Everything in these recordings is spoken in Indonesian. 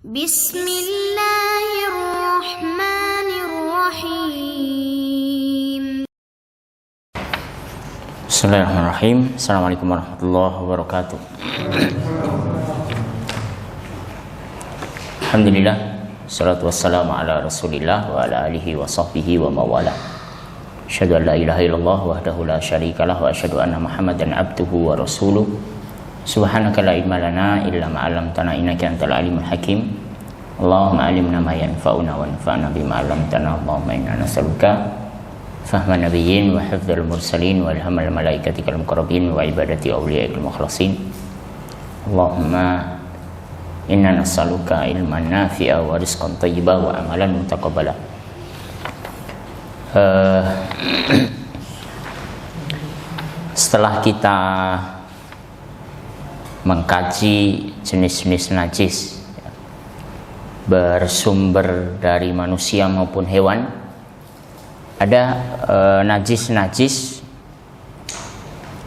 Bismillahirrahmanirrahim. Bismillahirrahmanirrahim. Assalamualaikum warahmatullahi wabarakatuh. Alhamdulillah, salatu wassalamu ala rasulillah wa ala alihi wa sahbihi wa mawala. Asyhadu an la ilaha illallah wahdahu la syarikalah wa asyhadu anna muhammadan abduhu wa rasuluh. Subhanaka la ilma lana illa ma 'allamtana innaka antal alimul hakim. Allahumma alimna ma yanfa'una wa anfa'na bima 'allamtana. Allahumma inna nas'aluka fahman nabiyyin wa hifdzal mursalin wa ilhamal malaikatikal muqarrabin wa ibadati awliyaikal mukhlasin. Allahumma inna nas'aluka ilman nafi'a wa rizqan thayyiba wa amalan mutaqabbala. Setelah kita mengkaji jenis-jenis najis bersumber dari manusia maupun hewan, ada najis-najis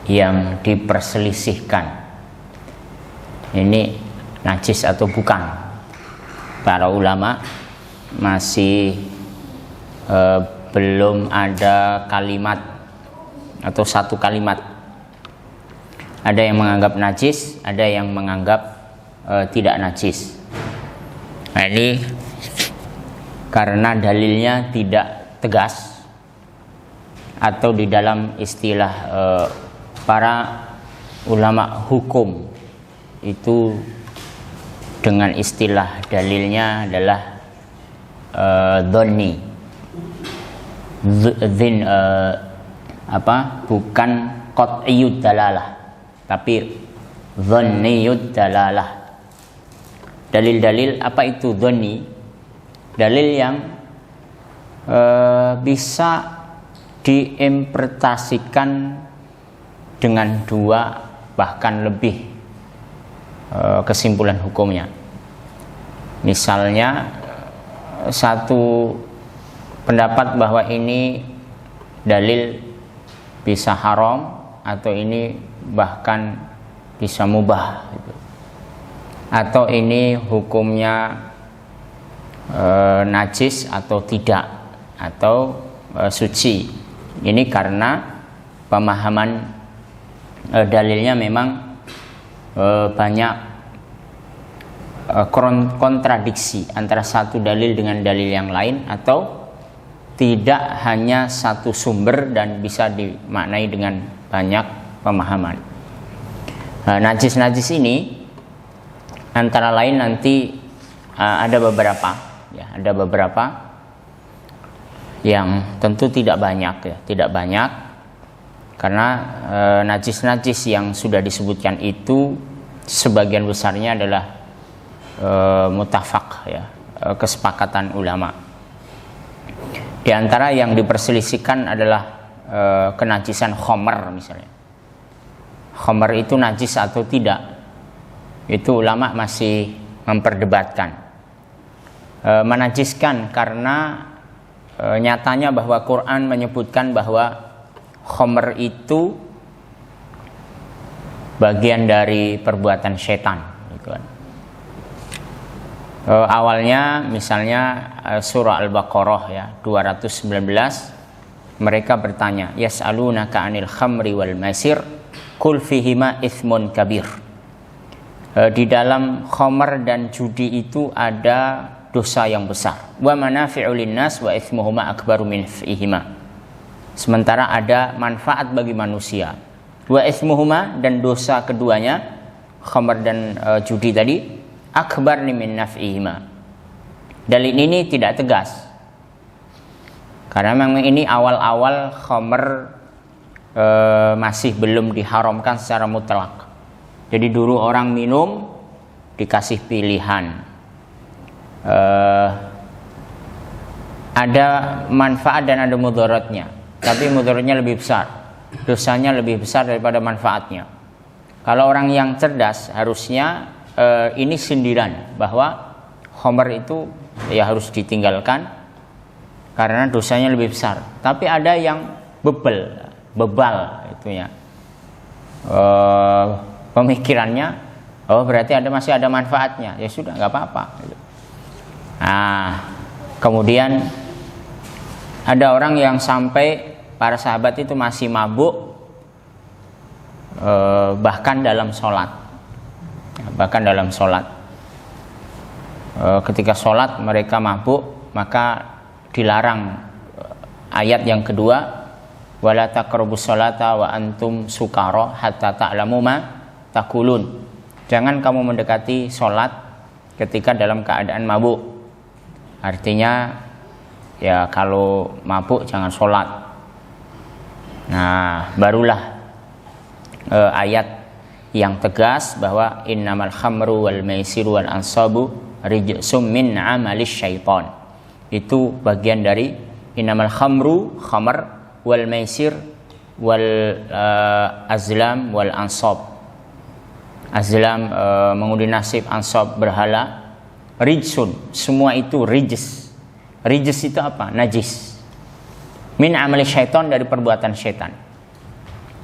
yang diperselisihkan. Ini najis atau bukan? Para ulama masih belum ada kalimat atau satu kalimat. Ada yang menganggap najis, ada yang menganggap tidak najis. Nah, ini karena dalilnya tidak tegas, atau di dalam istilah para ulama hukum itu dengan istilah dalilnya adalah dhonni, bukan qat'iyud dalalah, tapi dhanniyud dalalah. Dalil-dalil apa itu dhonni? Dalil yang bisa diinterpretasikan dengan dua bahkan lebih kesimpulan hukumnya. Misalnya satu pendapat bahwa ini dalil bisa haram atau ini bahkan bisa mubah gitu. Atau ini hukumnya najis atau tidak, atau suci. Ini karena pemahaman dalilnya memang banyak kontradiksi antara satu dalil dengan dalil yang lain, atau tidak hanya satu sumber dan bisa dimaknai dengan banyak pemahaman. Najis-najis ini antara lain nanti ada beberapa yang tentu tidak banyak, karena najis-najis yang sudah disebutkan itu sebagian besarnya adalah mutafaq, kesepakatan ulama. Di antara yang diperselisihkan adalah kenajisan khamar misalnya. Khamar itu najis atau tidak, itu ulama masih memperdebatkan. Menajiskan karena nyatanya bahwa Quran menyebutkan bahwa khamar itu bagian dari perbuatan setan, gitu kan. Awalnya misalnya surah Al-Baqarah 219, mereka bertanya, yas'alunaka 'anil khamri wal maisir qul fihima itsmun kabir. Di dalam khamar dan judi itu ada dosa yang besar. Wa manafi'u linnas wa itsmuhuma akbaru min fihima. Sementara ada manfaat bagi manusia. Wa itsmuhuma, dan dosa keduanya, khamar dan judi tadi, akbar min naf'ihima. Dalil ini tidak tegas, karena memang ini awal-awal khamar masih belum diharamkan secara mutlak. Jadi dulu orang minum dikasih pilihan, ada manfaat dan ada mudaratnya, tapi mudaratnya lebih besar, dosanya lebih besar daripada manfaatnya. Kalau orang yang cerdas harusnya ini sindiran bahwa khamar itu harus ditinggalkan karena dosanya lebih besar. Tapi ada yang bebal itunya, pemikirannya Oh berarti masih ada manfaatnya, ya sudah nggak apa-apa. Nah, kemudian ada orang yang sampai para sahabat itu masih mabuk, bahkan dalam sholat. Ketika sholat mereka mabuk, maka dilarang ayat yang kedua, wala taqrabus sholata wa antum sukara hatta ta'lamu ma taqulun. Jangan kamu mendekati sholat ketika dalam keadaan mabuk. Artinya ya kalau mabuk jangan sholat. Nah barulah ayat yang tegas bahwa innamal khamru wal maisiru wal ansabu rijsum min amalis syaitan. Itu bagian dari innamal khamru, khamr, wal maisir wal azlam wal ansab. Azlam mengundi nasib, ansab berhala, rijsun, semua itu rijs. Rijs itu apa? Najis. Min amali syaitan, dari perbuatan syaitan.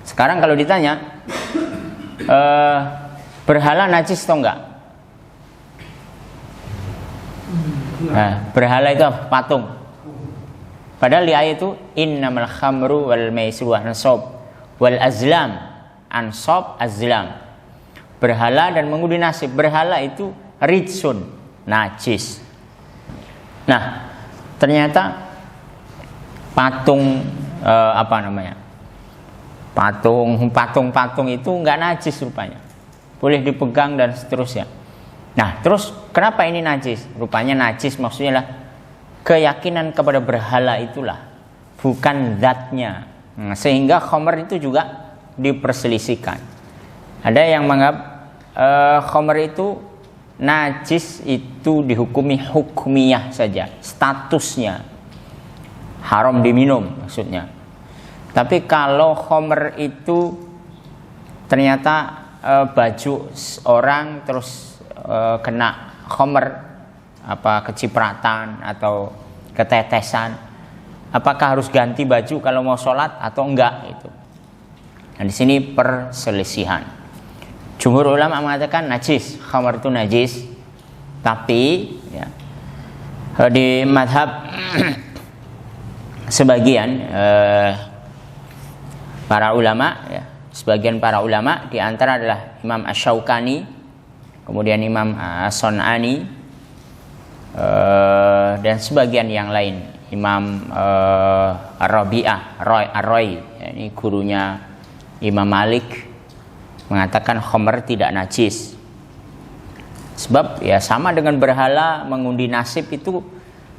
Sekarang kalau ditanya berhala najis atau enggak? Berhala itu apa? Patung. Padahal di ayat itu innamal khamru wal maisir wal ansab wal azlam. Ansab, azlam. Berhala dan mengundi nasib. Berhala itu rijsun, najis. Nah, ternyata patung patung itu enggak najis rupanya. Boleh dipegang dan seterusnya. Nah, terus kenapa ini najis? Rupanya najis maksudnya lah keyakinan kepada berhala itulah, bukan zatnya. Sehingga khamr itu juga diperselisihkan. Ada yang menganggap khamr itu najis itu dihukumi hukmiyah saja, statusnya haram diminum maksudnya. Tapi kalau khamr itu ternyata baju orang terus kena khamr, kecipratan atau ketetesan, apakah harus ganti baju kalau mau sholat atau enggak itu? Nah di sini perselisihan. Jumhur ulama mengatakan najis, khamr itu najis. Tapi ya, di madhab sebagian para ulama, ya, sebagian para ulama di antara adalah Imam Asy-Syaukani, kemudian Imam As-Sun'ani, dan sebagian yang lain, Imam Ar-Rabi'ah Ar-Rai, ini gurunya Imam Malik, mengatakan khamr tidak najis. Sebab ya sama dengan berhala mengundi nasib itu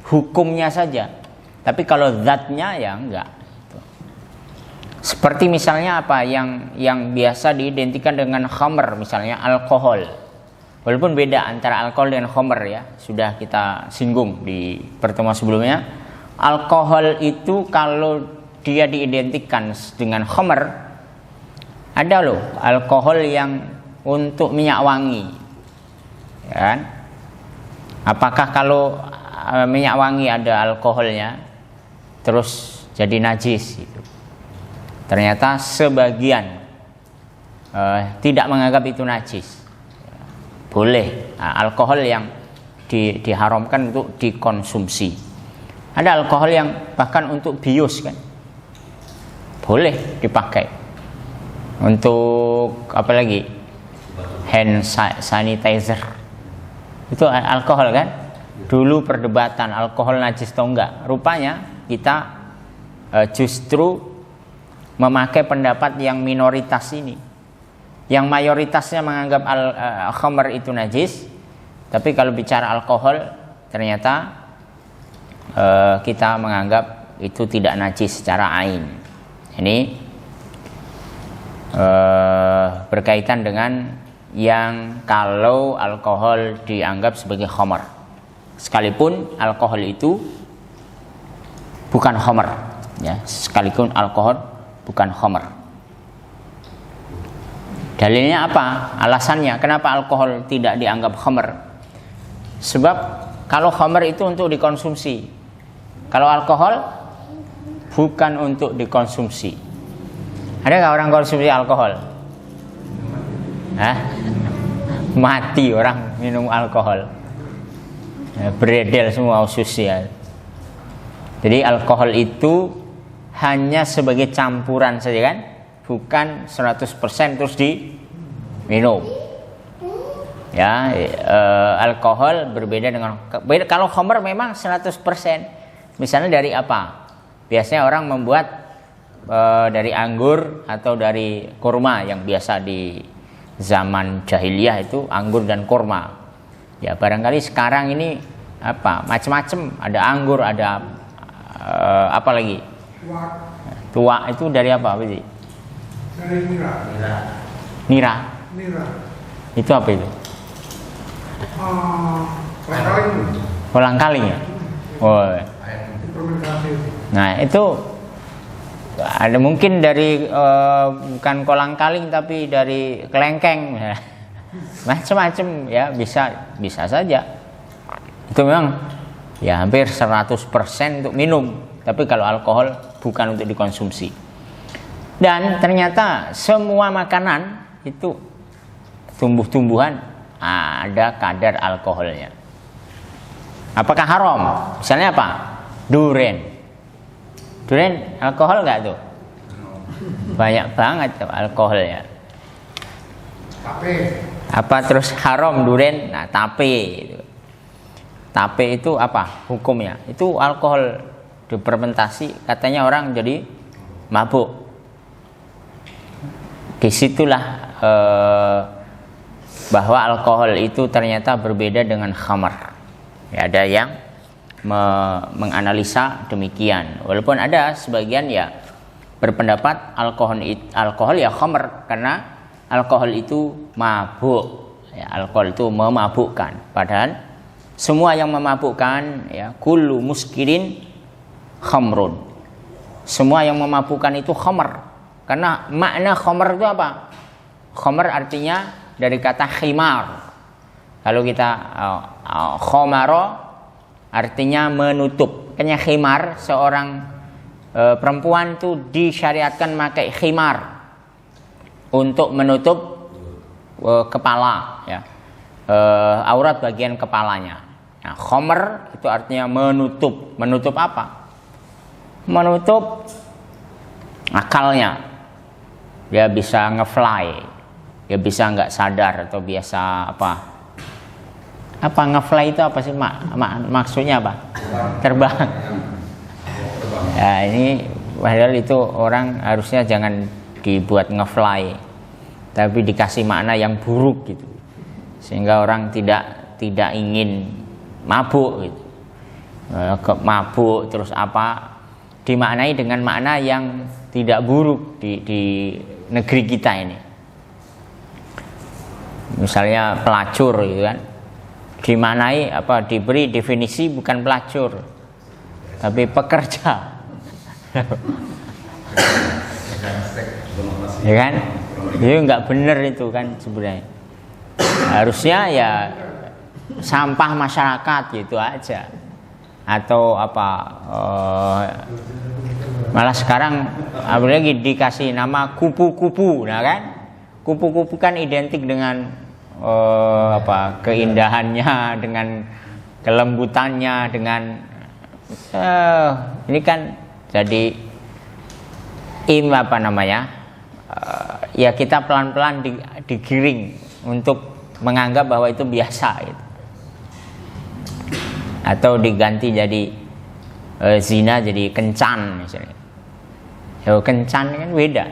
hukumnya saja. Tapi kalau zatnya ya enggak. Seperti misalnya apa yang biasa diidentikan dengan khamr, misalnya alkohol. Walaupun beda antara alkohol dengan khamr ya, sudah kita singgung di pertemuan sebelumnya. Alkohol itu kalau dia diidentikan dengan khamr, ada loh alkohol yang untuk minyak wangi, ya kan? Apakah kalau minyak wangi ada alkoholnya terus jadi najis gitu? Ternyata sebagian tidak menganggap itu najis. Boleh alkohol yang diharamkan untuk dikonsumsi. Ada alkohol yang bahkan untuk bius kan, boleh dipakai. Untuk apa lagi? Hand sanitizer. Itu alkohol kan? Dulu perdebatan alkohol najis atau enggak. Rupanya kita justru memakai pendapat yang minoritas ini. Yang mayoritasnya menganggap khamr itu najis. Tapi kalau bicara alkohol ternyata kita menganggap itu tidak najis secara ain. Ini berkaitan dengan yang kalau alkohol dianggap sebagai khamr, sekalipun alkohol itu bukan khamr, ya, sekalipun alkohol bukan khamr. Dalilnya apa? Alasannya kenapa alkohol tidak dianggap khamr? Sebab kalau khamr itu untuk dikonsumsi, kalau alkohol bukan untuk dikonsumsi. Ada nggak orang konsumsi alkohol? Mati orang minum alkohol. Beredel semua ususnya. Jadi alkohol itu hanya sebagai campuran saja kan, bukan 100% terus diminum. Ya, alkohol berbeda dengan kalau khamr memang 100%. Misalnya dari apa? Biasanya orang membuat dari anggur atau dari kurma yang biasa di zaman jahiliyah itu anggur dan kurma. Ya barangkali sekarang ini apa macam-macam, ada anggur, ada apa lagi? Tua itu dari apa sih? Dari Nira. Nira. Itu apa itu? Kolang kaling ya. Oh. Nah itu ada mungkin dari bukan kolang kaling tapi dari kelengkeng. Macam-macam ya, bisa saja. Itu memang ya hampir 100% untuk minum, tapi kalau alkohol bukan untuk dikonsumsi. Dan ternyata semua makanan itu tumbuh-tumbuhan ada kadar alkoholnya. Apakah haram? Misalnya apa? Durian alkohol nggak tuh? Banyak banget tuh alkoholnya. Apa terus haram durian? Nah, tape itu apa hukumnya? Itu alkohol difermentasi, katanya orang jadi mabuk. Disitulah bahwa alkohol itu ternyata berbeda dengan khamar. Ya, ada yang menganalisa demikian. Walaupun ada sebagian ya berpendapat alkohol ya khamar, karena alkohol itu mabuk. Ya, alkohol itu memabukkan. Padahal semua yang memabukkan ya kullu muskirin khamrun. Semua yang memabukkan itu khamar. Karena makna khamar itu apa? Khamar artinya dari kata khimar. Kalau kita khamara artinya menutup. Kayaknya khimar, seorang perempuan itu disyariatkan pakai khimar untuk menutup kepala, ya, aurat bagian kepalanya. Nah, khamar itu artinya menutup. Menutup apa? Menutup akalnya. Dia bisa ngefly, dia bisa nggak sadar atau biasa apa ngefly itu apa sih maksudnya apa? Terbang. Ya ini padahal itu orang harusnya jangan dibuat ngefly, tapi dikasih makna yang buruk gitu, sehingga orang tidak ingin mabuk gitu. Mabuk terus apa dimaknai dengan makna yang tidak buruk di negeri kita ini. Misalnya pelacur gitu kan, dimaknai apa, diberi definisi bukan pelacur tapi pekerja. Ya kan, itu nggak benar itu kan sebenarnya. Harusnya ya sampah masyarakat gitu aja, atau apa malah sekarang apalagi dikasih nama kupu-kupu. Nah kan, kupu-kupu kan identik dengan keindahannya, dengan kelembutannya, dengan ini kan jadi ya kita pelan-pelan digiring untuk menganggap bahwa itu biasa gitu. Atau diganti jadi zina jadi kencan misalnya. Ya, kencan kan beda.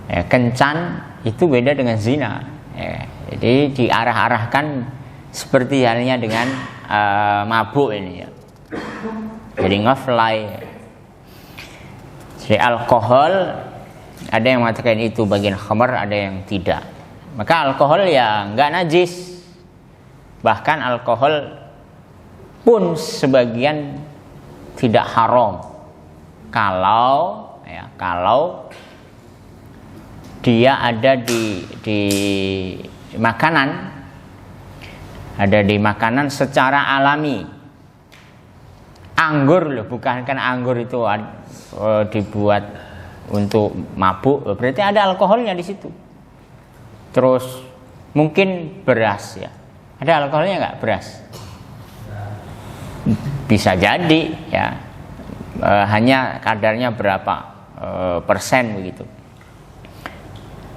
Ya, kencan itu beda dengan zina. Ya, jadi diarah-arahkan seperti halnya dengan mabuk ini ya. Jadi ngefly. Jadi alkohol ada yang mengatakan itu bagian khamar, ada yang tidak. Maka alkohol ya nggak najis. Bahkan alkohol pun sebagian tidak haram kalau dia ada di makanan, ada di makanan secara alami. Anggur loh, bukan kan anggur itu dibuat untuk mabuk, berarti ada alkoholnya di situ. Terus Mungkin beras ya. Ada alkoholnya nggak beras? Bisa jadi ya. Hanya kadarnya berapa persen begitu.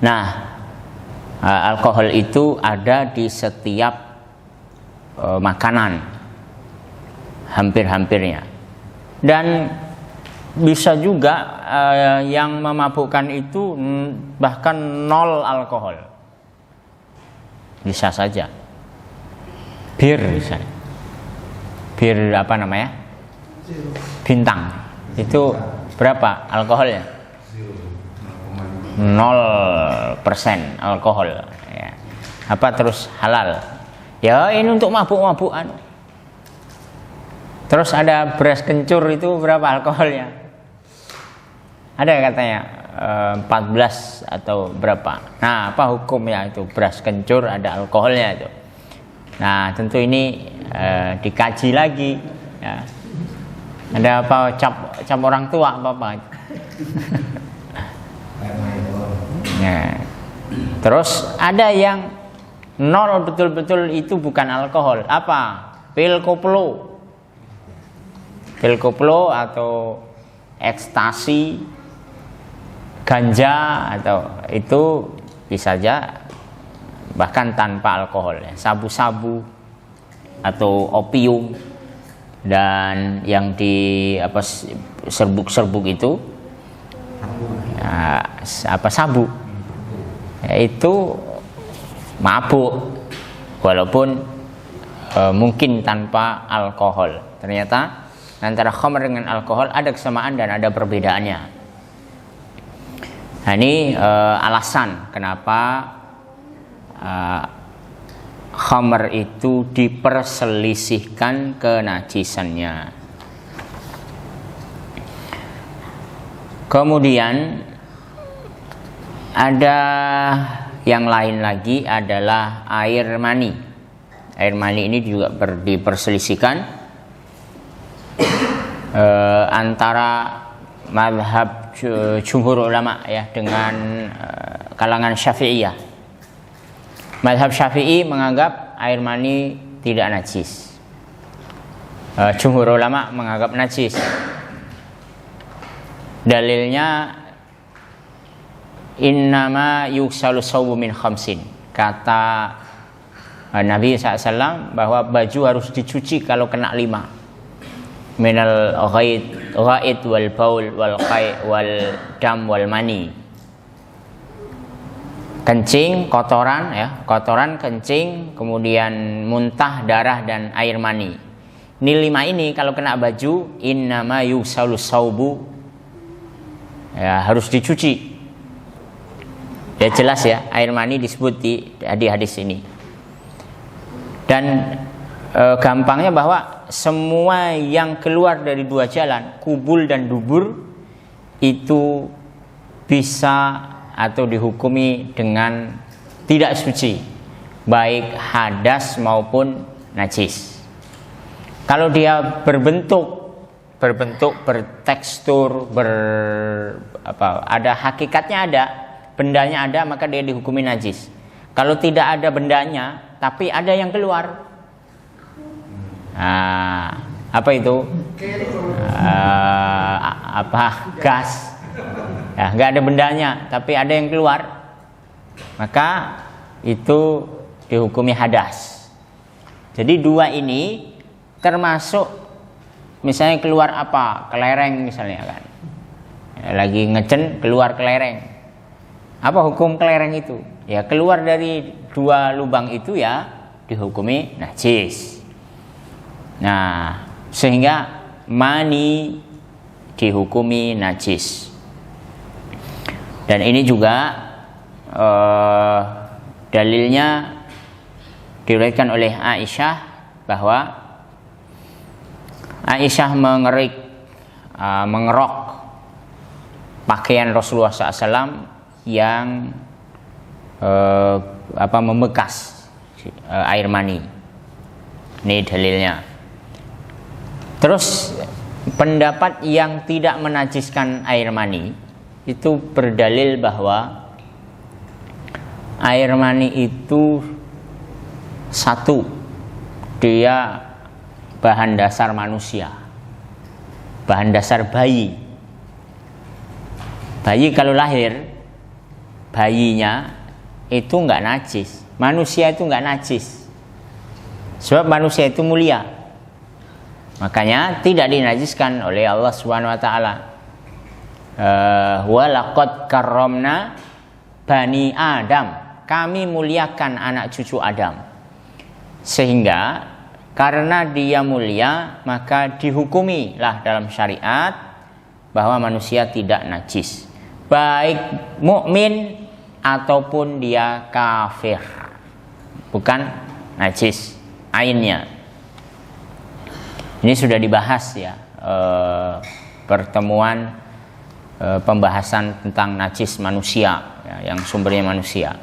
Nah, alkohol itu ada di setiap makanan, hampir-hampirnya. Dan bisa juga yang memabukkan itu bahkan nol alkohol. Bisa saja. Bir misalnya. Bir apa namanya? Bintang. Itu berapa alkoholnya? 0% alkohol ya. Apa terus halal? Ya ini untuk mabuk-mabukan. Terus ada beras kencur itu berapa alkoholnya? Ada katanya 14 atau berapa. Nah, apa hukumnya itu beras kencur ada alkoholnya itu? Nah, tentu ini dikaji lagi ya. Ada apa cap orang tua apa? Nah, terus ada yang nol betul-betul itu bukan alkohol. Apa? Pil koplo atau ekstasi, ganja atau itu bisa saja bahkan tanpa alkohol ya. Sabu-sabu atau opium dan yang di apa serbuk-serbuk itu ya, apa sabu ya, itu mabuk walaupun mungkin tanpa alkohol. Ternyata antara khamr dengan alkohol ada kesamaan dan ada perbedaannya. Nah, ini alasan kenapa khamr itu diperselisihkan kenajisannya. Kemudian ada yang lain lagi adalah air mani. Air mani ini juga diperselisihkan antara mazhab jumhur ulama ya dengan kalangan Syafi'iyah. Mazhab Syafi'i menganggap air mani tidak najis. Jumhur ulama menganggap najis. Dalilnya innama yuksalu sawbu min khamsin. Kata Nabi SAW bahwa baju harus dicuci kalau kena 5. Minal ghaid wal baul wal qai wal dam wal mani. Kencing, kotoran ya, kotoran, kencing, kemudian muntah, darah dan air mani. Ini 5 ini kalau kena baju innama yuksalu sawbu ya harus dicuci. Ya jelas ya, air mani disebut di hadis ini. Dan gampangnya bahwa semua yang keluar dari 2 jalan, kubul dan dubur, itu bisa atau dihukumi dengan tidak suci, baik hadas maupun najis. Kalau dia berbentuk, bertekstur, ada hakikatnya ada, bendanya ada, maka dia dihukumi najis. Kalau tidak ada bendanya, tapi ada yang keluar, apa itu? Gas. Ya, nggak ada bendanya, tapi ada yang keluar, maka itu dihukumi hadas. Jadi 2 ini termasuk misalnya keluar apa? Kelereng misalnya kan. Lagi ngecen keluar kelereng. Apa hukum kelereng itu? Ya keluar dari 2 lubang itu ya dihukumi najis. Nah, sehingga mani dihukumi najis. Dan ini juga dalilnya diriwayatkan oleh Aisyah bahwa Aisyah mengerok pakaian Rasulullah SAW yang membekas air mani. Ini dalilnya. Terus pendapat yang tidak menajiskan air mani itu berdalil bahwa air mani itu satu, dia bahan dasar manusia, bahan dasar bayi. Bayi kalau lahir, bayinya itu nggak najis, manusia itu nggak najis, sebab manusia itu mulia, makanya tidak dinajiskan oleh Allah Subhanahu Wa Taala. Walaqad karramna bani Adam, kami muliakan anak cucu Adam, sehingga karena dia mulia maka dihukumilah dalam syariat bahwa manusia tidak najis, baik mukmin ataupun dia kafir, bukan najis ainnya. Ini sudah dibahas ya, pertemuan pembahasan tentang najis manusia ya, yang sumbernya manusia.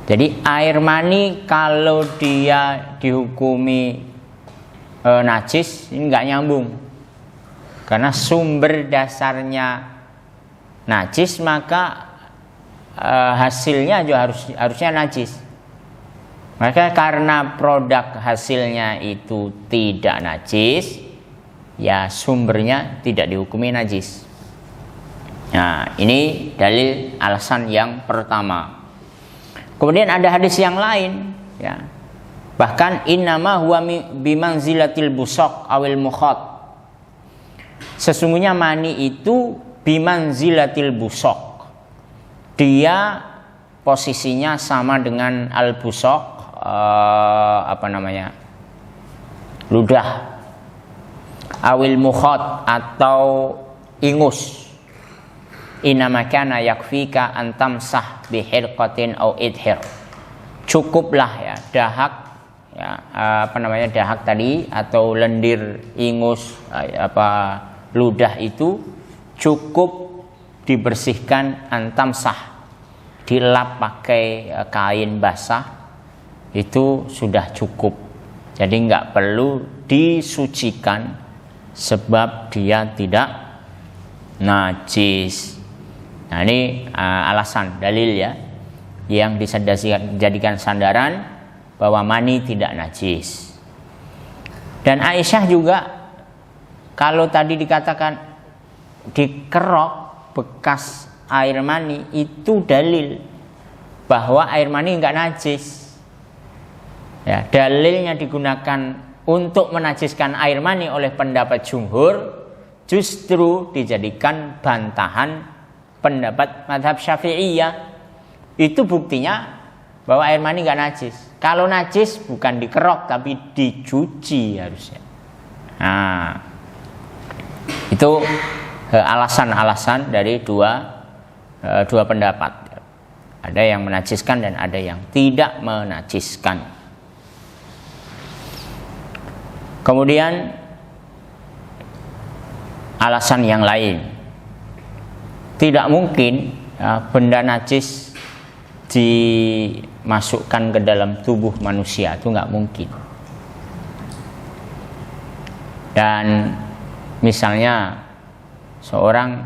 Jadi air mani kalau dia dihukumi najis, ini nggak nyambung, karena sumber dasarnya najis, maka hasilnya juga harusnya najis. Maka karena produk hasilnya itu tidak najis, ya sumbernya tidak dihukumi najis. Nah, ini dalil alasan yang pertama. Kemudian ada hadis yang lain ya. Bahkan innama huwa bimanzilatil busaq awil mukhat. Sesungguhnya mani itu bimanzilatil busaq. Dia posisinya sama dengan al-busaq, ludah, awil mukhat atau ingus. Innama kana yakfika an tamsah bihirqatin au idhir. Cukuplah ya dahak ya, dahak tadi atau lendir, ingus, ludah itu cukup dibersihkan, antamsah, dilap pakai kain basah, itu sudah cukup. Jadi nggak perlu disucikan sebab dia tidak najis. Nah, ini alasan, dalil ya, yang bisa dijadikan sandaran bahwa mani tidak najis. Dan Aisyah juga, kalau tadi dikatakan dikerok bekas air mani, itu dalil bahwa air mani enggak najis. Ya, dalilnya digunakan untuk menajiskan air mani oleh pendapat jumhur, justru dijadikan bantahan pendapat mazhab Syafi'iyah. Itu buktinya bahwa air mani enggak najis. Kalau najis bukan dikerok tapi dicuci harusnya. Nah, itu alasan-alasan dari dua pendapat. Ada yang menajiskan dan ada yang tidak menajiskan. Kemudian alasan yang lain, tidak mungkin benda najis dimasukkan ke dalam tubuh manusia, itu nggak mungkin. Dan misalnya seorang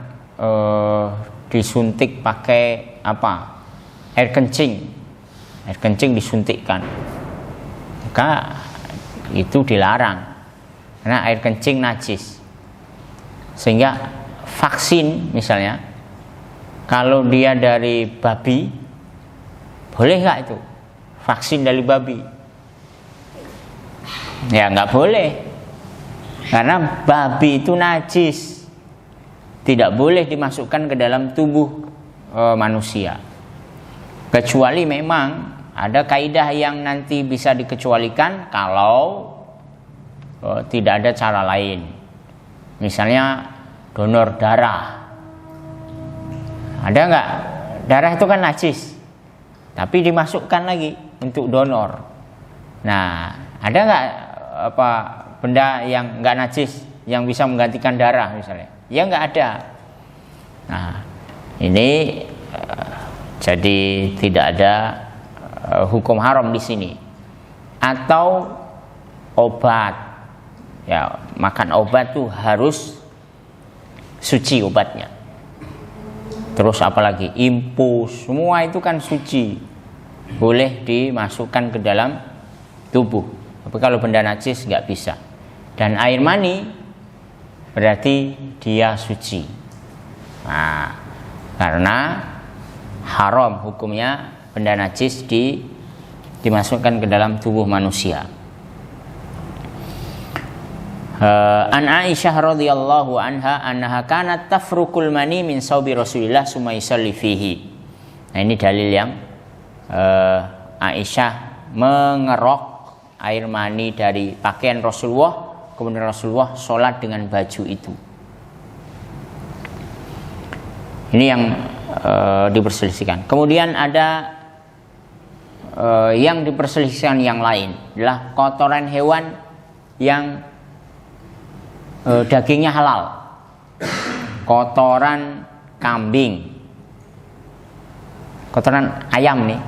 disuntik pakai air kencing disuntikkan, maka itu dilarang karena air kencing najis. Sehingga vaksin misalnya, kalau dia dari babi, boleh nggak itu vaksin dari babi? Ya nggak boleh, karena babi itu najis, tidak boleh dimasukkan ke dalam tubuh manusia. Kecuali memang ada kaidah yang nanti bisa dikecualikan kalau tidak ada cara lain. Misalnya donor darah. Ada nggak? Darah itu kan najis, tapi dimasukkan lagi untuk donor. Nah, ada nggak benda yang nggak najis yang bisa menggantikan darah misalnya? Ya nggak ada. Nah, ini jadi tidak ada hukum haram di sini. Atau obat, ya makan obat tuh harus suci obatnya. Terus apalagi infus, semua itu kan suci. boleh dimasukkan ke dalam tubuh. Tapi kalau benda najis nggak bisa. Dan air mani berarti dia suci. Nah, karena haram hukumnya benda najis dimasukkan ke dalam tubuh manusia. An Aisyah radhiyallahu anha annaha kanat tafrukul mani min saubi Rasulillah summa yusalli fihi. Nah, ini dalil yang Aisyah mengerok air mani dari pakaian Rasulullah, kemudian Rasulullah sholat dengan baju itu. Ini yang diperselisihkan. Kemudian ada yang diperselisihkan yang lain adalah kotoran hewan yang dagingnya halal. Kotoran kambing, kotoran ayam nih,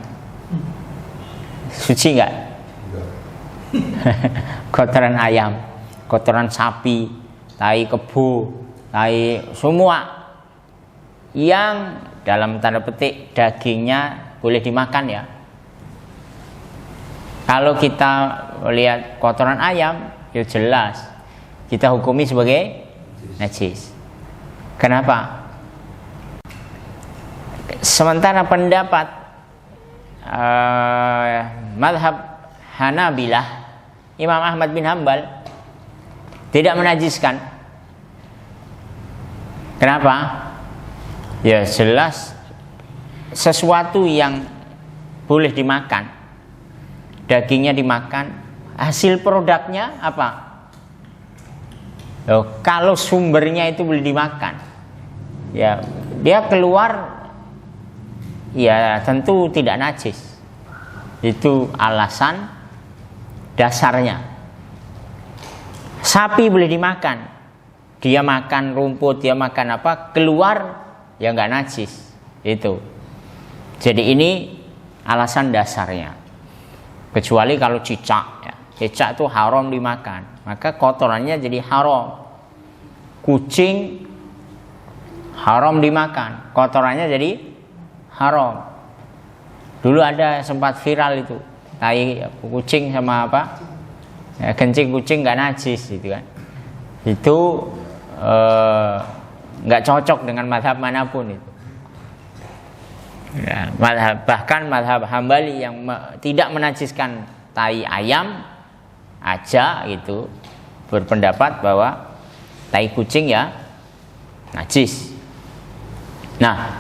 suci nggak? Kotoran ayam, kotoran sapi, tai kebo, tai semua yang dalam tanda petik dagingnya boleh dimakan ya. Kalau kita lihat kotoran ayam, ya jelas kita hukumi sebagai najis. Kenapa? Sementara pendapat mazhab Hanabilah, Imam Ahmad bin Hambal tidak menajiskan. Kenapa? Ya jelas sesuatu yang boleh dimakan, dagingnya dimakan, hasil produknya apa? Loh, kalau sumbernya itu boleh dimakan, ya dia keluar, ya tentu tidak najis. Itu alasan dasarnya. Sapi boleh dimakan, dia makan rumput, dia makan apa, keluar ya nggak najis. Itu. Jadi ini alasan dasarnya. Kecuali kalau cicak, ya. Cicak itu haram dimakan, maka kotorannya jadi haram. Kucing haram dimakan, kotorannya jadi haram. Dulu ada sempat viral itu, tai kucing sama apa, ya, kencing kucing nggak najis gitu kan. Itu nggak cocok dengan mazhab manapun itu. Ya, bahkan mazhab Hambali yang tidak menajiskan tai ayam aja itu berpendapat bahwa tai kucing ya najis. Nah,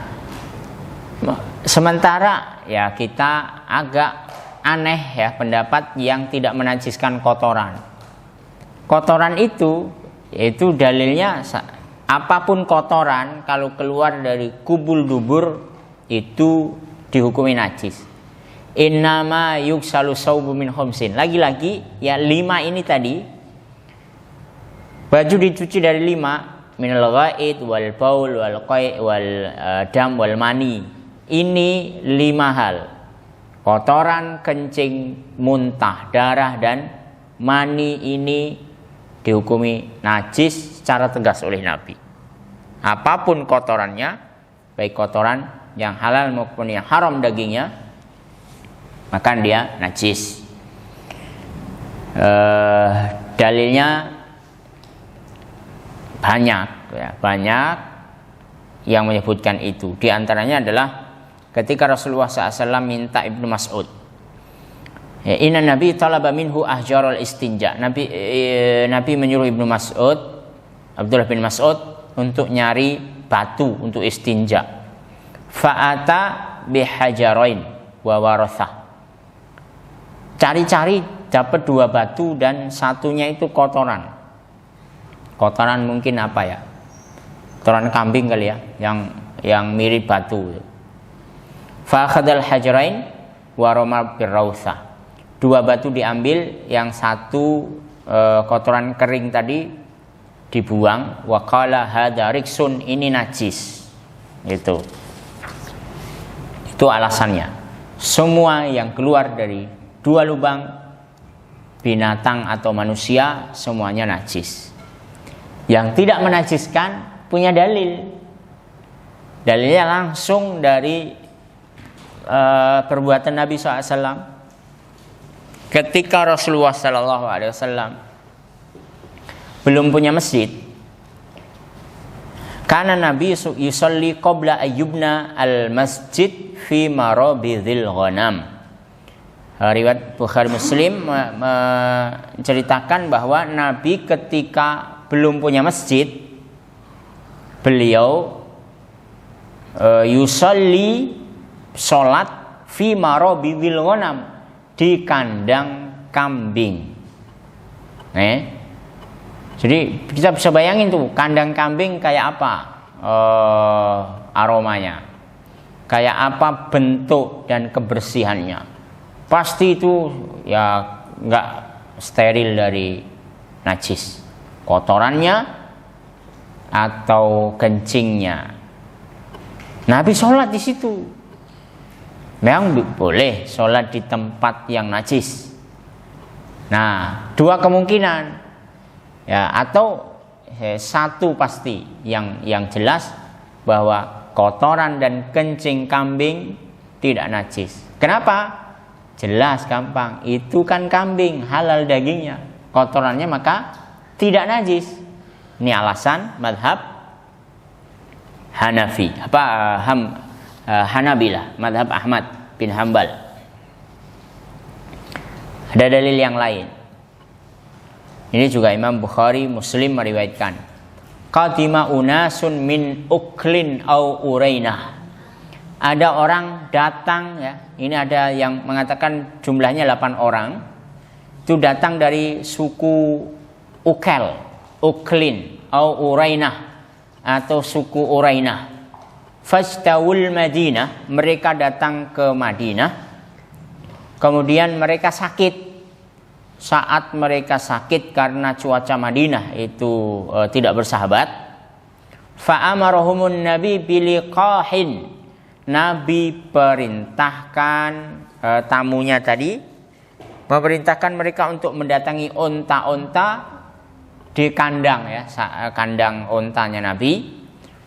sementara ya kita agak aneh ya pendapat yang tidak menajiskan kotoran. Kotoran itu yaitu dalilnya apapun kotoran kalau keluar dari kubul dubur itu dihukumi najis. Innama yuksalu saubu min khomsin. Lagi-lagi ya 5 ini tadi, baju dicuci dari 5, minal ghaid wal baul wal qai wal dam wal mani. Ini 5 hal. Kotoran, kencing, muntah, darah dan mani ini dihukumi najis secara tegas oleh Nabi. Apapun kotorannya, baik kotoran yang halal maupun yang haram dagingnya, maka dia najis. Dalilnya banyak ya, banyak yang menyebutkan itu. Di antaranya adalah ketika Rasulullah SAW minta Ibnu Mas'ud, ya, inna Nabi talaba minhu ahjarul istinja. Nabi menyuruh Ibnu Mas'ud, Abdullah bin Mas'ud, untuk nyari batu untuk istinja. Fa'ata bihajarain wa warathah. Cari-cari dapat 2 batu dan satunya itu kotoran. Kotoran mungkin apa ya? Kotoran kambing kali ya, yang mirip batu. Fa akhadal hajarain wa rama birrautha. 2 batu diambil, yang satu kotoran kering tadi dibuang. Wa qala hadza riksun, ini najis. Itu alasannya. Semua yang keluar dari 2 lubang binatang atau manusia semuanya najis. Yang tidak menajiskan punya dalil. Dalilnya langsung dari perbuatan Nabi SAW ketika Rasulullah SAW belum punya masjid. Karena Nabi yusalli qabla ayyubna al-masjid fi marabidhil ghanam. Riwayat Bukhari Muslim menceritakan bahwa Nabi ketika belum punya masjid, beliau yusalli, sholat, fi marabidhil ghanam, di kandang kambing. Jadi kita bisa bayangin tuh kandang kambing kayak apa aromanya, kayak apa bentuk dan kebersihannya. Pasti itu ya nggak steril dari najis, kotorannya atau kencingnya. Nabi sholat di situ. Memang boleh sholat di tempat yang najis. Nah, dua kemungkinan. Ya, atau satu pasti yang jelas bahwa kotoran dan kencing kambing tidak najis. Kenapa? Jelas, gampang. Itu kan kambing, halal dagingnya. Kotorannya maka tidak najis. Ini alasan madhab Hanafi, Hanabilah, madhab Ahmad bin Hanbal. Ada dalil yang lain. Ini juga Imam Bukhari Muslim meriwayatkan. Qadima unasun min Uklin au Urainah. Ada orang datang ya. Ini ada yang mengatakan jumlahnya 8 orang. Itu datang dari suku Ukel, Uklin au Urainah atau suku Urainah. Fastawul Madinah, mereka datang ke Madinah. Kemudian mereka sakit. Saat mereka sakit karena cuaca Madinah itu tidak bersahabat, fa'amarohumun Nabi biliqahin. Nabi perintahkan tamunya tadi, memerintahkan mereka untuk mendatangi onta-onta di kandang ya, kandang ontanya Nabi.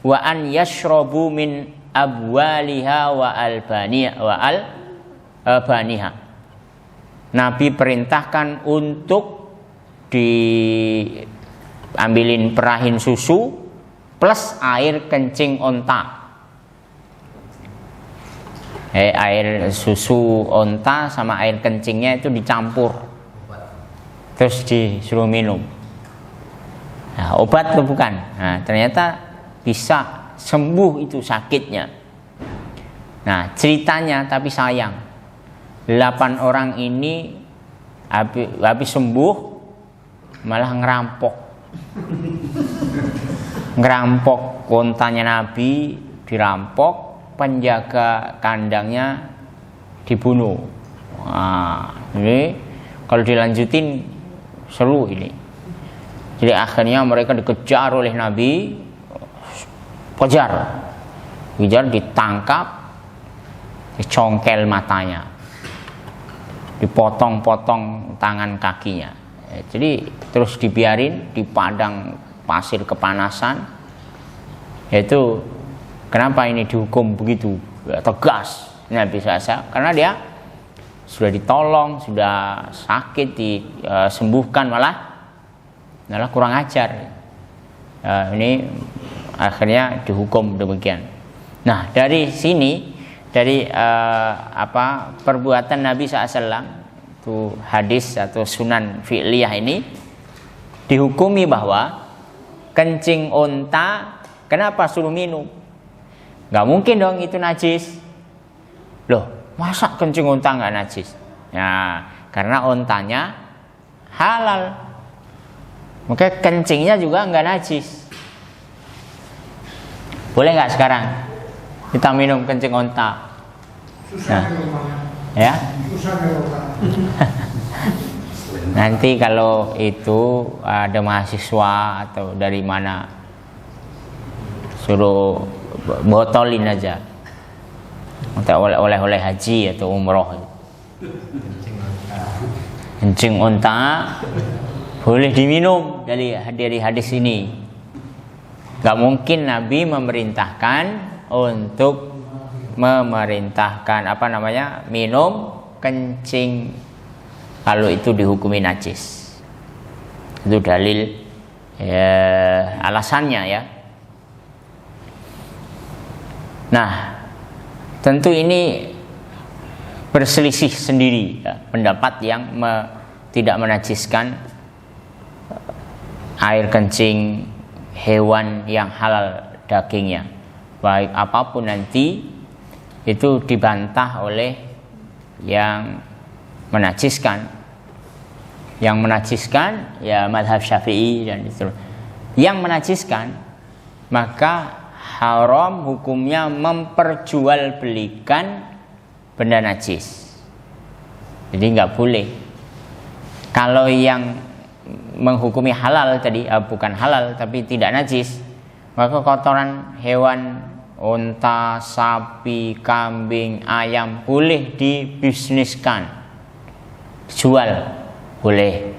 Wa an yashrabu min abwaliha wa albaniha. Nabi perintahkan untuk diambilin perahin susu plus air kencing onta. Air susu onta sama air kencingnya itu dicampur, terus disuruh minum. Nah, obat atau bukan? Nah, ternyata bisa sembuh itu sakitnya. Nah, ceritanya tapi sayang. 8 orang ini habis sembuh malah ngerampok ontanya Nabi, dirampok, penjaga kandangnya dibunuh. Nah, ini kalau dilanjutin seru ini. Jadi akhirnya mereka dikejar oleh Nabi, kejar, ditangkap, dicongkel matanya, dipotong-potong tangan kakinya. Jadi terus dibiarin di padang pasir kepanasan. Yaitu kenapa ini dihukum begitu tegas Nabi SAW? Karena dia sudah ditolong, sudah sakit, disembuhkan malah kurang ajar. Ini akhirnya dihukum demikian. Nah, dari sini, dari perbuatan Nabi SAW, itu hadis atau sunan fi'liyah ini, dihukumi bahwa kencing onta kenapa suruh minum? Gak mungkin dong itu najis. Loh, masa kencing onta gak najis? Nah, karena ontanya halal, maka kencingnya juga gak najis. Boleh gak sekarang kita minum kencing onta? Nah, ya. Nanti kalau itu ada mahasiswa atau dari mana, suruh botolin aja untuk oleh haji atau umroh. Kencing onta boleh diminum dari hadis ini. Gak mungkin Nabi memerintahkan untuk memerintahkan minum kencing kalau itu dihukumi najis. Itu dalil alasannya ya. Nah, tentu ini berselisih sendiri ya, pendapat yang tidak menajiskan air kencing hewan yang halal dagingnya, baik apapun nanti, itu dibantah oleh yang menajiskan. Yang menajiskan ya mazhab Syafi'i dan itu. Yang menajiskan maka haram hukumnya memperjualbelikan benda najis. Jadi nggak boleh. Kalau yang menghukumi halal tadi bukan halal tapi tidak najis, maka kotoran hewan unta, sapi, kambing, ayam boleh dibisniskan, jual boleh.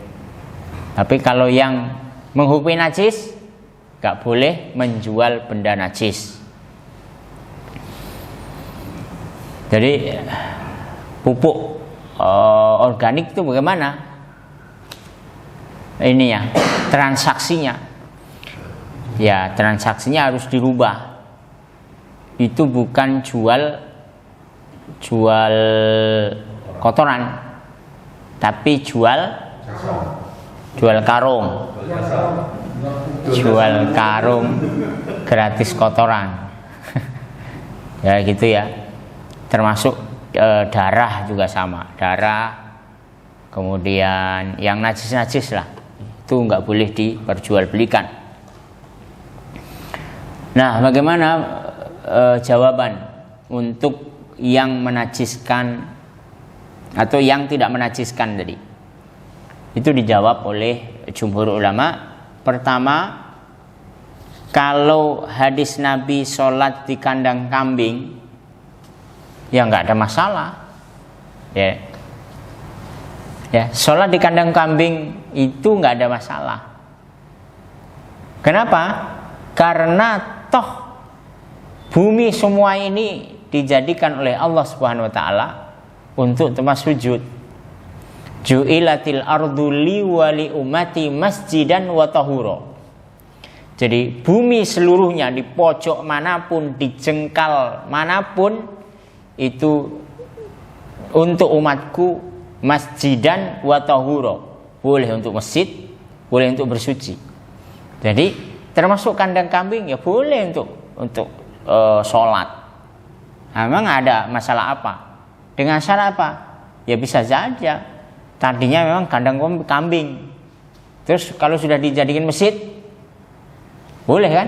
Tapi kalau yang menghukumi najis nggak boleh menjual benda najis. Jadi pupuk organik itu bagaimana? Ini ya transaksinya. Ya transaksinya harus dirubah. Itu bukan jual kotoran, tapi jual karung. Jual karung gratis kotoran. Ya gitu ya. Termasuk darah juga sama. Darah, kemudian yang najis-najis lah, itu nggak boleh diperjualbelikan. Nah, bagaimana jawaban untuk yang menajiskan atau yang tidak menajiskan tadi? Itu dijawab oleh jumhur ulama. Pertama, kalau hadis Nabi sholat di kandang kambing, ya nggak ada masalah. Ya, sholat di kandang kambing itu nggak ada masalah. Kenapa? Karena toh bumi semua ini dijadikan oleh Allah Subhanahu wa taala untuk tempat sujud. Ju'ilatil ardu li wa li ummati masjidan wa tahura. Jadi bumi seluruhnya di pojok manapun, di jengkal manapun, itu untuk umatku masjidan wa tahura. Boleh untuk masjid, boleh untuk bersuci. Jadi termasuk kandang kambing ya boleh untuk sholat. Nah, memang ada masalah apa? Dengan syarat apa? Ya bisa saja tadinya memang kandang kambing, terus kalau sudah dijadikan masjid, boleh kan?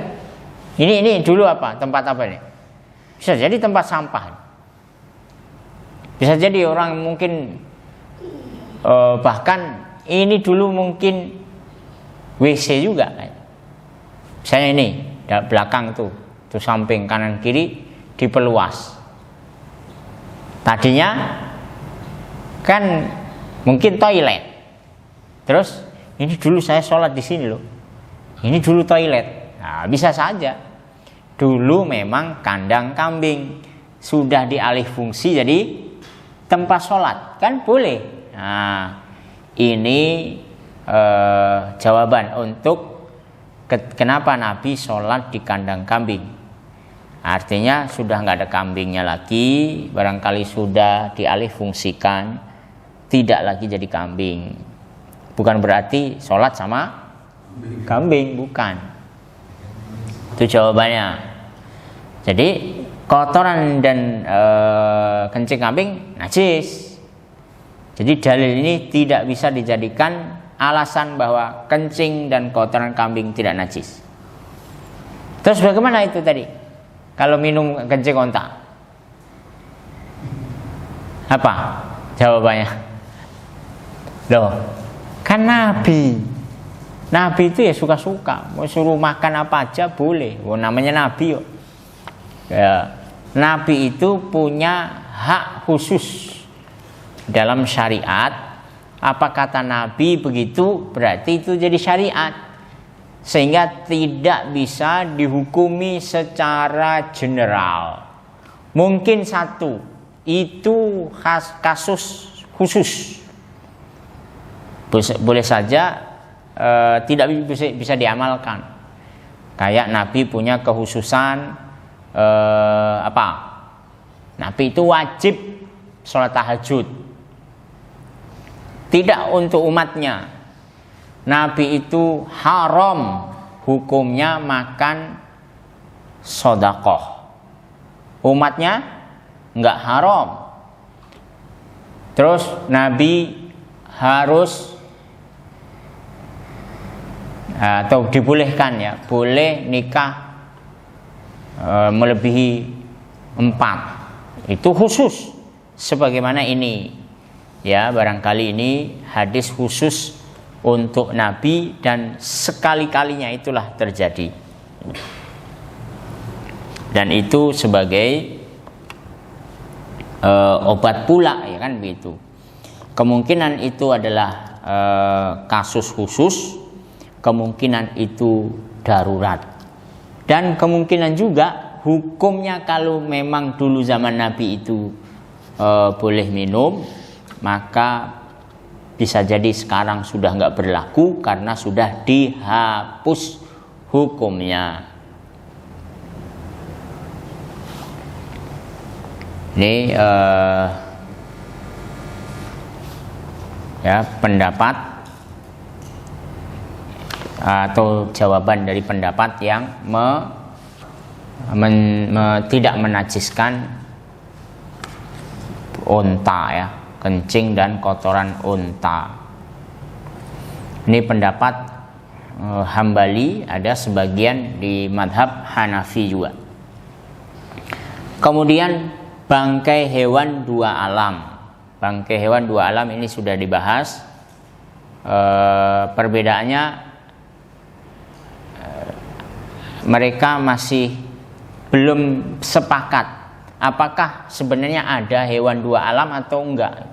Ini dulu tempat apa nih? Bisa jadi tempat sampah, bisa jadi orang mungkin bahkan ini dulu mungkin WC juga. Misalnya ini belakang tuh samping kanan kiri diperluas. Tadinya kan mungkin toilet. Terus ini dulu saya sholat di sini loh. Ini dulu toilet. Nah, bisa saja. Dulu memang kandang kambing, sudah dialih fungsi jadi tempat sholat, kan boleh. Nah, ini jawaban untuk kenapa Nabi sholat di kandang kambing. Artinya sudah nggak ada kambingnya lagi, barangkali sudah dialih fungsikan, tidak lagi jadi kambing. Bukan berarti sholat sama kambing, bukan. Itu jawabannya. Jadi kotoran dan kencing kambing najis. Jadi dalil ini tidak bisa dijadikan alasan bahwa kencing dan kotoran kambing tidak najis. Terus bagaimana itu tadi? Kalau minum kencing onta, apa jawabannya? Loh, kan Nabi itu ya suka-suka, mau suruh makan apa aja boleh. Namanya Nabi yuk. Ya, Nabi itu punya hak khusus dalam syariat. Apa kata Nabi begitu berarti itu jadi syariat, sehingga tidak bisa dihukumi secara general. Mungkin satu itu kasus khusus, boleh saja tidak bisa diamalkan. Kayak Nabi punya kekhususan Nabi itu wajib sholat tahajud, tidak untuk umatnya. Nabi itu haram hukumnya makan sedekah, umatnya enggak haram. Terus Nabi harus atau dibolehkan ya, boleh nikah melebihi 4. Itu khusus sebagaimana ini ya, barangkali ini hadis khusus untuk Nabi dan sekali-kalinya itulah terjadi. Dan itu sebagai obat pula ya kan begitu. Kemungkinan itu adalah kasus khusus, kemungkinan itu darurat, dan kemungkinan juga hukumnya kalau memang dulu zaman Nabi itu boleh minum, maka bisa jadi sekarang sudah nggak berlaku karena sudah dihapus hukumnya. Ini ya pendapat atau jawaban dari pendapat yang tidak menajiskan unta ya, kencing dan kotoran unta. Ini pendapat Hambali, ada sebagian di madhab Hanafi juga. Kemudian bangkai hewan 2 alam. Bangkai hewan 2 alam ini sudah dibahas. Perbedaannya mereka masih belum sepakat apakah sebenarnya ada hewan 2 alam atau enggak.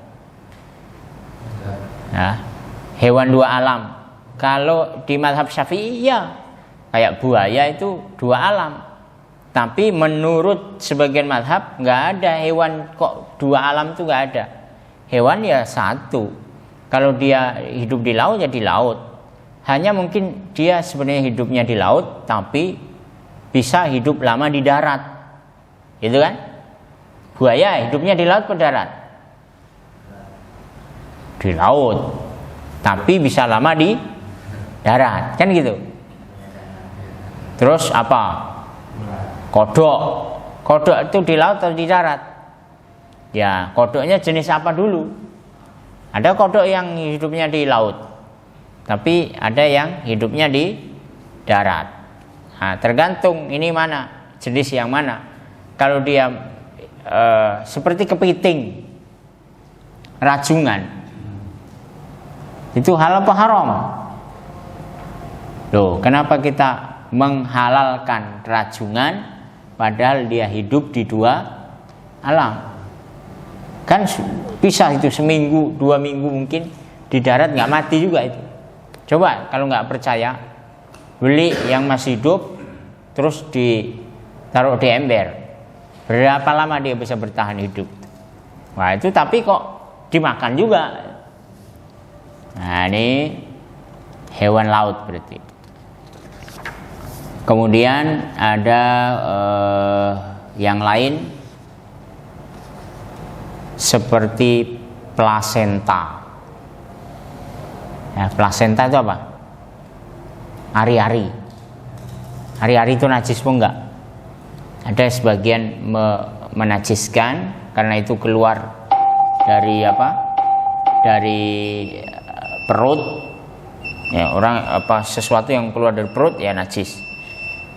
Nah, hewan 2 alam. Kalau di mazhab Syafi'i ya, kayak buaya itu 2 alam. Tapi menurut sebagian mazhab enggak ada hewan kok 2 alam itu enggak ada. Hewan ya 1. Kalau dia hidup di laut ya di laut. Hanya mungkin dia sebenarnya hidupnya di laut, tapi bisa hidup lama di darat, gitu kan? Buaya hidupnya di laut atau darat? Di laut, tapi bisa lama di darat, kan gitu. Terus apa? Kodok. Kodok itu di laut atau di darat? Ya, kodoknya jenis apa dulu? Ada kodok yang hidupnya di laut, tapi ada yang hidupnya di darat. Nah, tergantung ini mana, jenis yang mana. Kalau dia seperti kepiting, rajungan, itu halal apa haram? Loh, kenapa kita menghalalkan rajungan padahal dia hidup di 2 alam? Kan bisa itu seminggu, 2 minggu mungkin di darat nggak mati juga itu. Coba kalau nggak percaya, beli yang masih hidup terus ditaruh di ember, berapa lama dia bisa bertahan hidup? Wah itu tapi kok dimakan juga. Nah ini hewan laut berarti. Kemudian ada yang lain seperti plasenta. Ya, plasenta itu apa? Ari-ari. Ari-ari itu najis pun enggak? Ada sebagian menajiskan karena itu keluar dari apa? Dari perut. Ya, sesuatu yang keluar dari perut ya najis.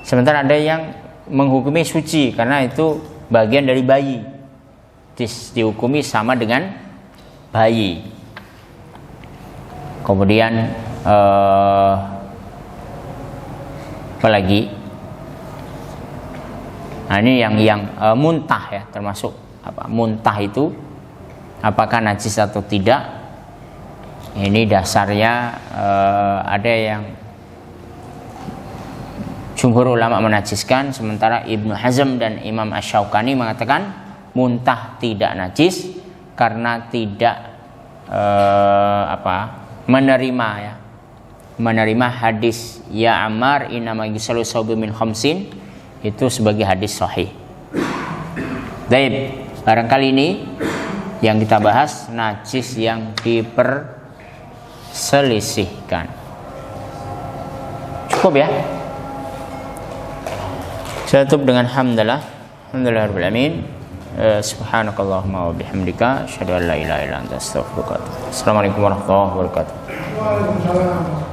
Sementara ada yang menghukumi suci karena itu bagian dari bayi. Dihukumi sama dengan bayi. Kemudian apa lagi? Nah ini yang muntah ya, termasuk apa? Muntah itu apakah najis atau tidak? Ini dasarnya ada yang Jumhur ulama menajiskan, sementara Ibnu Hazm dan Imam Asy-Syaukani mengatakan muntah tidak najis karena tidak menerima hadis ya Ammar innama yusallu sawbi min khamsin itu sebagai hadis sahih. Baik, barangkali ini yang kita bahas najis yang diperselisihkan. Cukup ya? Saya tutup dengan alhamdulillahirabbil alamin. Subhanakallahumma wa bihamdika asyhadu an la ilaha illa anta astaghfiruka wa atubu ilaik. Assalamualaikum warahmatullahi wabarakatuh. Waalaikumsalam.